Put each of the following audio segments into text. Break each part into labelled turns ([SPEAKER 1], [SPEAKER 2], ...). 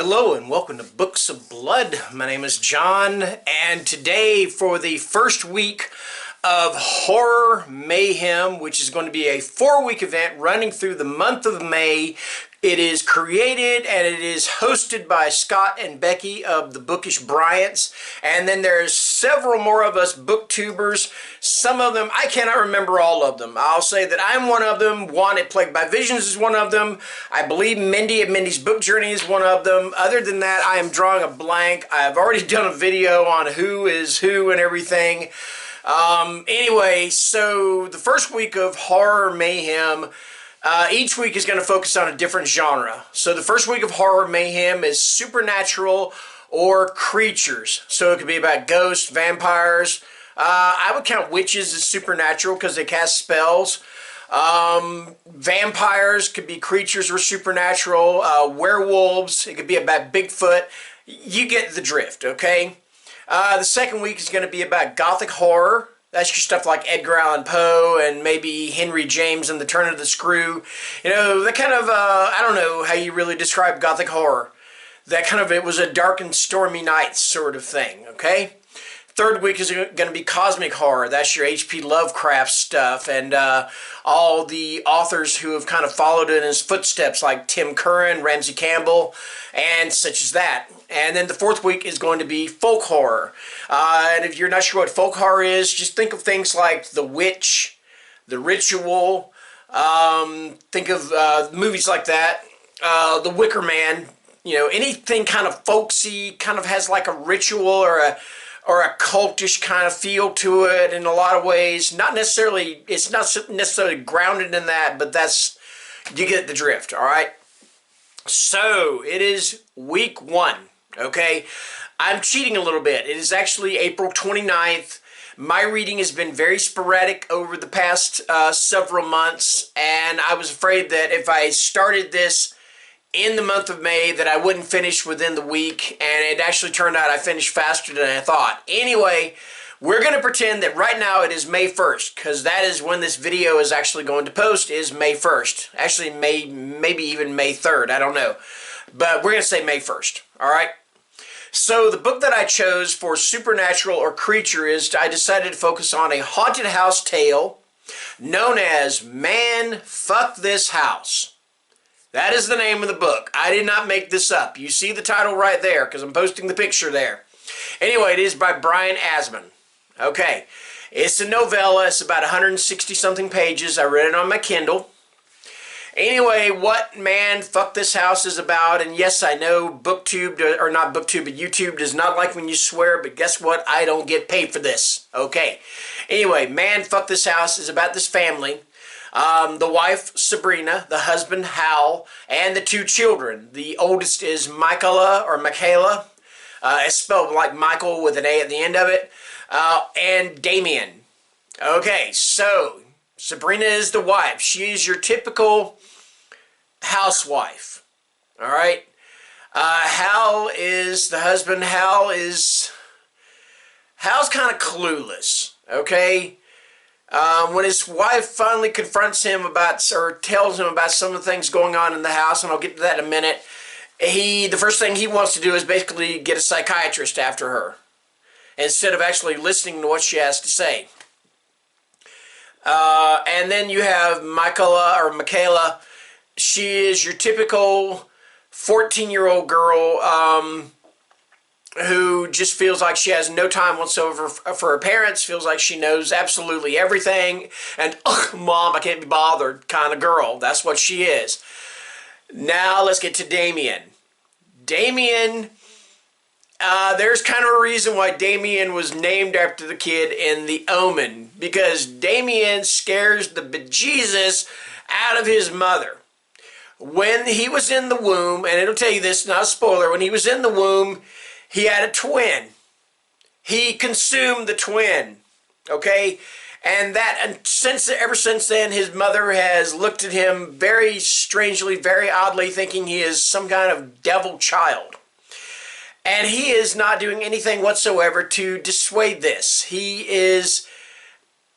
[SPEAKER 1] Hello and welcome to Books of Blood. My name is John, and today for the first week of Horror Mayhem, which is going to be a 4-week event running through the month of May. It is created and it is hosted by Scott and Becky of the Bookish Bryants, and then there's several more of us booktubers. Some of them, I cannot remember all of them. I'll say that I'm one of them. Wanted Plagued by Visions is one of them. I believe Mindy of Mindy's Book Journey is one of them. Other than that, I am drawing a blank. I've already done a video on who is who and everything. Anyway, so the first week of Horror Mayhem, each week is going to focus on a different genre. So the first week of Horror Mayhem is supernatural or creatures. So it could be about ghosts, vampires. I would count witches as supernatural because they cast spells. Vampires could be creatures or supernatural. Werewolves, it could be about Bigfoot. You get the drift, okay? The second week is going to be about gothic horror. That's your stuff like Edgar Allan Poe and maybe Henry James and the Turn of the Screw. You know, that kind of, I don't know how you really describe gothic horror. That kind of, it was a dark and stormy night sort of thing, okay? Third week is going to be cosmic horror. That's your H.P. Lovecraft stuff and all the authors who have kind of followed in his footsteps like Tim Curran, Ramsey Campbell, and such as that. And then the fourth week is going to be folk horror. And if you're not sure what folk horror is, just think of things like The Witch, The Ritual, think of movies like that, The Wicker Man, you know, anything kind of folksy, kind of has like a ritual or a cultish kind of feel to it in a lot of ways. Not necessarily, it's not necessarily grounded in that, but that's, you get the drift, all right? So, it is week 1, okay? I'm cheating a little bit. It is actually April 29th. My reading has been very sporadic over the past several months, and I was afraid that if I started this in the month of May that I wouldn't finish within the week, and it actually turned out I finished faster than I thought. Anyway, we're going to pretend that right now it is May 1st, because that is when this video is actually going to post, is May 1st. Actually, maybe even May 3rd, I don't know. But we're going to say May 1st, all right? So the book that I chose for supernatural or creature is, I decided to focus on a haunted house tale known as Man, Fuck This House. That is the name of the book. I did not make this up. You see the title right there because I'm posting the picture there. Anyway, it is by Brian Asman. Okay, it's a novella. It's about 160-something pages. I read it on my Kindle. Anyway, what Man, Fuck This House is about, and yes, I know BookTube, or not BookTube, but YouTube does not like when you swear, but guess what? I don't get paid for this. Okay. Anyway, Man, Fuck This House is about this family. The wife, Sabrina, the husband, Hal, and the 2 children. The oldest is Michaela, or Michaela. It's spelled like Michael with an A at the end of it. And Damien. Okay, so Sabrina is the wife. She is your typical housewife. All right. Hal is the husband. Hal's kind of clueless. Okay. When his wife finally confronts him about, or tells him about some of the things going on in the house, and I'll get to that in a minute, the first thing he wants to do is basically get a psychiatrist after her, instead of actually listening to what she has to say. And then you have Michaela. She is your typical 14-year-old girl, who just feels like she has no time whatsoever for her parents, feels like she knows absolutely everything, and, Mom, I can't be bothered kind of girl. That's what she is. Now let's get to Damien. Damien, there's kind of a reason why Damien was named after the kid in The Omen, because Damien scares the bejesus out of his mother. When he was in the womb, and it'll tell you this, not a spoiler, when he was in the womb, he had a twin. He consumed the twin, okay? And ever since then, his mother has looked at him very strangely, very oddly, thinking he is some kind of devil child. And he is not doing anything whatsoever to dissuade this. He is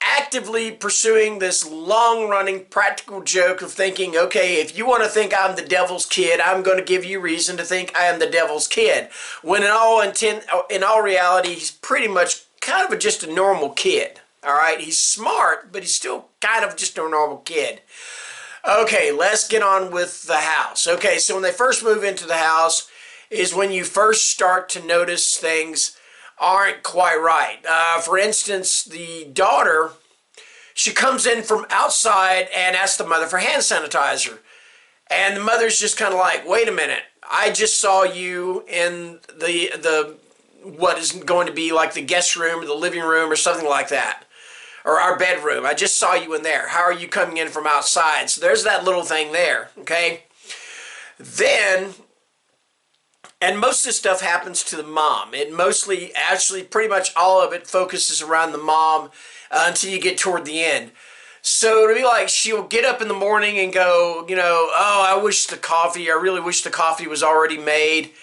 [SPEAKER 1] actively pursuing this long-running practical joke of thinking, okay, if you want to think I'm the devil's kid, I'm going to give you reason to think I am the devil's kid. When in all reality, he's pretty much kind of just a normal kid. All right, he's smart, but he's still kind of just a normal kid. Okay, let's get on with the house. Okay, so when they first move into the house is when you first start to notice things aren't quite right. For instance, the daughter, she comes in from outside and asks the mother for hand sanitizer. And the mother's just kind of like, wait a minute, I just saw you in the what is going to be like the guest room or the living room or something like that. Or our bedroom. I just saw you in there. How are you coming in from outside? So there's that little thing there, okay? Then, and most of this stuff happens to the mom. It mostly, actually, pretty much all of it focuses around the mom until you get toward the end. So it'll be like she'll get up in the morning and go, you know, oh, I really wish the coffee was already made.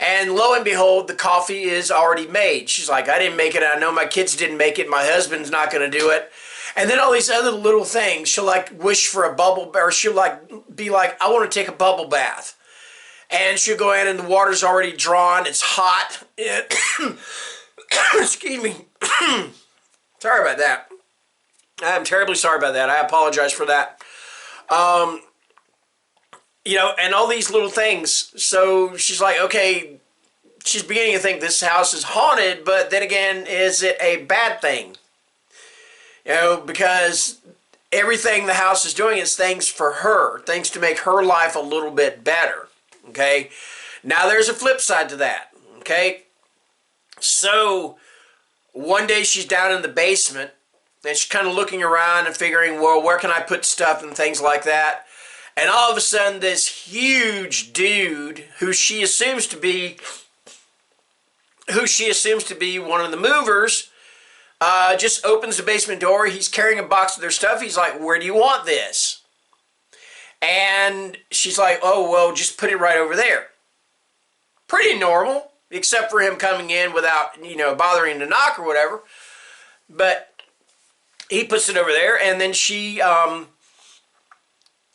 [SPEAKER 1] And lo and behold, the coffee is already made. She's like, I didn't make it. I know my kids didn't make it. My husband's not going to do it. And then all these other little things. She'll like wish for a bubble, or she'll like be like, I want to take a bubble bath. And she'll go in and the water's already drawn. It's hot. Excuse me. Sorry about that. I'm terribly sorry about that. I apologize for that. You know, and all these little things. So she's like, okay, she's beginning to think this house is haunted, but then again, is it a bad thing? You know, because everything the house is doing is things for her, things to make her life a little bit better, okay? Now, there's a flip side to that, okay? So, one day she's down in the basement, and she's kind of looking around and figuring, well, where can I put stuff and things like that? And all of a sudden, this huge dude, who she assumes to be one of the movers, just opens the basement door. He's carrying a box of their stuff. He's like, where do you want this? And she's like, oh, well, just put it right over there. Pretty normal, except for him coming in without, you know, bothering to knock or whatever. But he puts it over there, and then she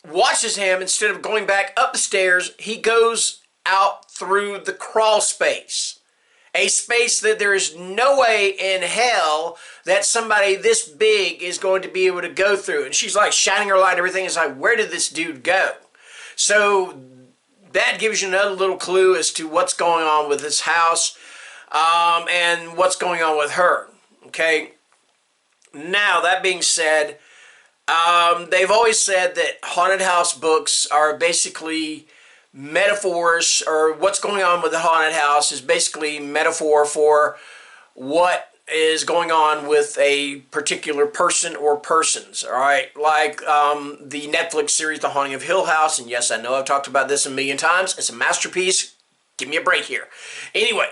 [SPEAKER 1] watches him. Instead of going back up the stairs, he goes out through the crawl space. A space that there is no way in hell that somebody this big is going to be able to go through. And she's like shining her light and everything. It's like, where did this dude go? So that gives you another little clue as to what's going on with this house and what's going on with her. Okay. Now, that being said, they've always said that haunted house books are basically metaphors, or what's going on with the haunted house is basically metaphor for what is going on with a particular person or persons, all right? Like the Netflix series, The Haunting of Hill House, and yes, I know I've talked about this a million times. It's a masterpiece. Give me a break here. Anyway,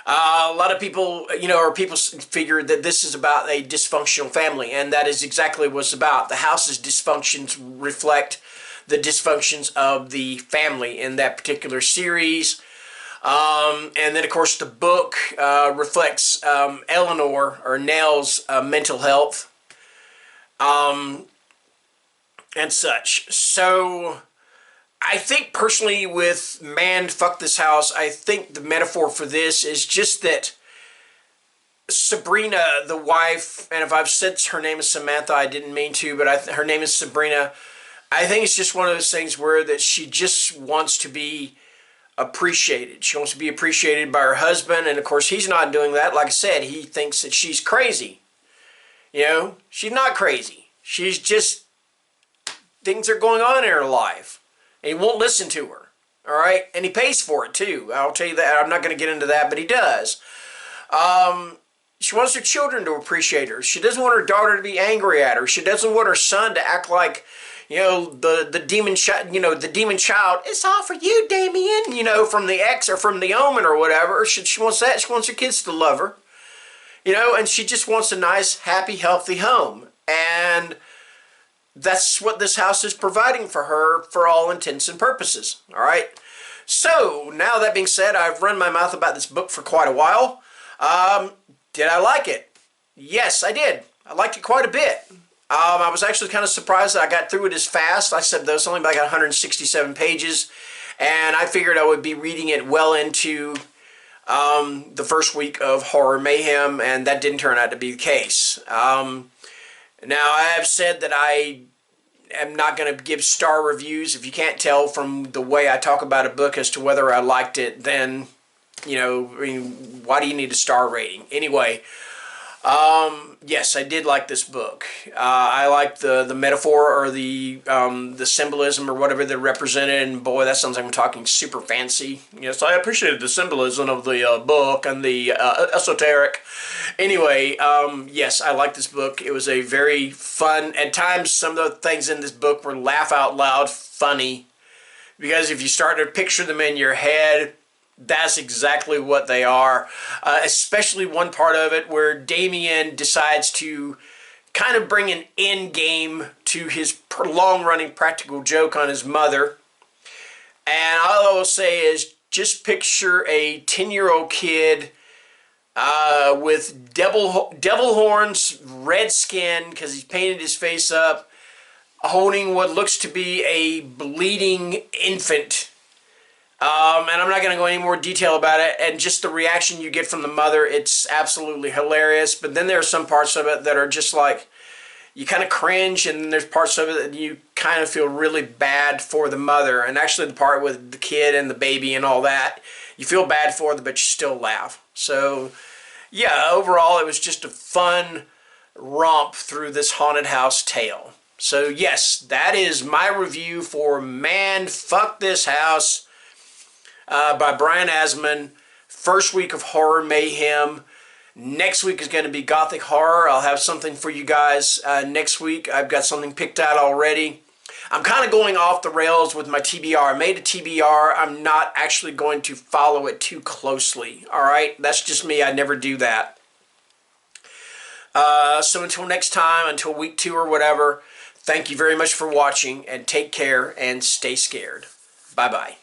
[SPEAKER 1] a lot of people, you know, or people figure that this is about a dysfunctional family, and that is exactly what it's about. The house's dysfunctions reflect the dysfunctions of the family in that particular series. And then, of course, the book reflects Eleanor, or Nell's, mental health and such. So I think personally with Man, Fuck This House, I think the metaphor for this is just that Sabrina, the wife, and if I've said her name is Samantha, I didn't mean to, but her name is Sabrina. I think it's just one of those things where that she just wants to be appreciated. She wants to be appreciated by her husband, and of course he's not doing that. Like I said, he thinks that she's crazy. You know, she's not crazy. She's just, things are going on in her life. And he won't listen to her, all right? And he pays for it, too. I'll tell you that. I'm not going to get into that, but he does. She wants her children to appreciate her. She doesn't want her daughter to be angry at her. She doesn't want her son to act like, you know, the demon child. You know, the demon child. It's all for you, Damien. You know, from the X or from the Omen or whatever. She wants that. She wants her kids to love her. You know, and she just wants a nice, happy, healthy home. And that's what this house is providing for her for all intents and purposes. All right. So now that being said, I've run my mouth about this book for quite a while. Did I like it? Yes, I did. I liked it quite a bit. I was actually kind of surprised that I got through it as fast. I said there was only like 167 pages, and I figured I would be reading it well into the first week of Horror Mayhem, and that didn't turn out to be the case. Now, I have said that I am not going to give star reviews. If you can't tell from the way I talk about a book as to whether I liked it, then, you know, I mean, why do you need a star rating? Anyway, yes, I did like this book. I liked the metaphor or the symbolism or whatever that represented, and boy, that sounds like I'm talking super fancy. Yes, I appreciated the symbolism of the book and the esoteric. Anyway, yes, I liked this book. It was a very fun, at times some of the things in this book were laugh out loud funny, because if you start to picture them in your head, that's exactly what they are. Especially one part of it where Damien decides to kind of bring an end game to his long-running practical joke on his mother. And all I will say is, just picture a 10-year-old kid with devil horns, red skin, because he's painted his face up, holding what looks to be a bleeding infant. And I'm not going to go any more detail about it, and just the reaction you get from the mother, it's absolutely hilarious. But then there are some parts of it that are just like, you kind of cringe, and there's parts of it that you kind of feel really bad for the mother. And actually the part with the kid and the baby and all that, you feel bad for them, but you still laugh. So yeah, overall it was just a fun romp through this haunted house tale. So yes, that is my review for Man, Fuck This House by Brian Asman. First week of Horror Mayhem. Next week is going to be Gothic Horror. I'll have something for you guys next week. I've got something picked out already. I'm kind of going off the rails with my TBR. I made a TBR. I'm not actually going to follow it too closely. Alright? That's just me. I never do that. So until next time, until week 2 or whatever, thank you very much for watching, and take care and stay scared. Bye-bye.